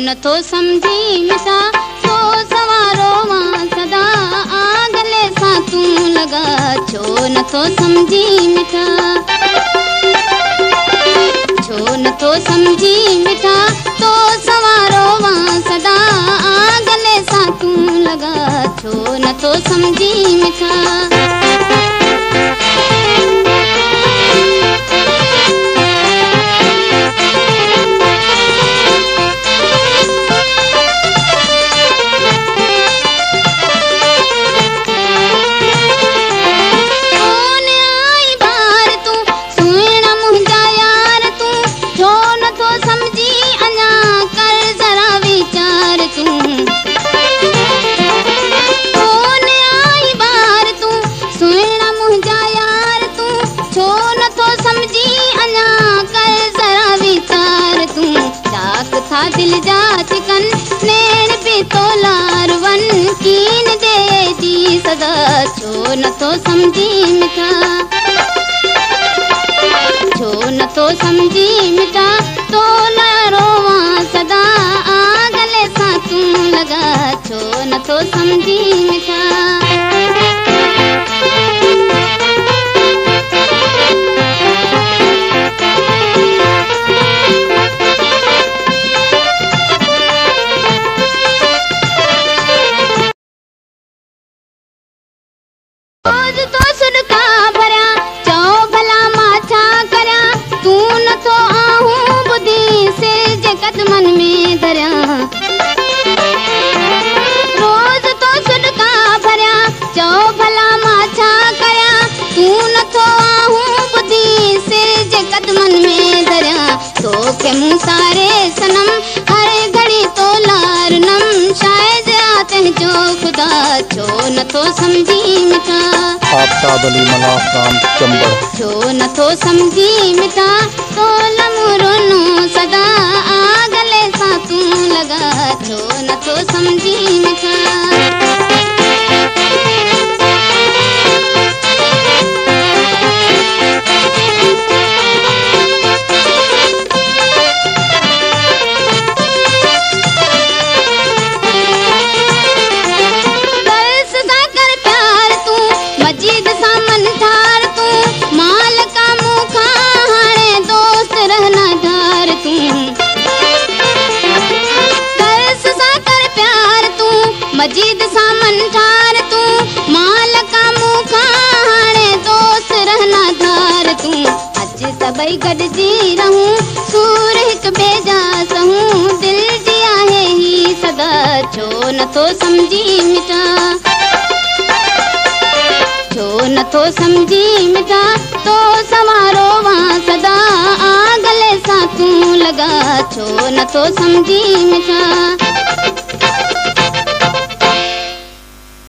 नथो समझी मिठा तो सवारो मां सदा आगले सां तूं लगा छो नथो समझी मिठा छो नथो समझी मिठा तो सवारो मां सदा आगले सां तूं लगा छो नथो समझी मिठा दिल जा चिकन नैन पे तोलार वन कीन दे दी सदा छो नथो समझी मिठा छो नथो समझी मिठा तोलारो मां सदा आगले सां तूं लगा छो नथो समझी मिठा रोज तो सुनका भरिया चओ भला मां छा करिया तूं नथो आहूं ॿुधी सिर जे कदमनि में धरिया रोज तो सुनका भरिया चओ भला मां छा करिया तूं नथो आहूं ॿुधी सिर जे कदमनि में धरिया तोखे मूं सारे सनम हर घड़ी तो लारनम शायदि आ तुंहिंजो ख़ुदा छो नथो समझी मिठा आफ्ताब अली मनाफ राम चंबड़ छो नथो समझी मिठा तो लमुरनो सदा आगले सां तूं लगा छो नथो समझी मिठा मजीद सामन ठार तूं माल का मुखा हाणे दोस्त रहना धार तूं अच सभई गॾिजी रहूं सूर हिक ॿिए जा सहूं दिल जी आहे ही सदा छो नथो समझी मिठा छो नथो समझी मिठा तो सवारो मां सदा आगले सां तूं लगा छो नथो समझी मिठा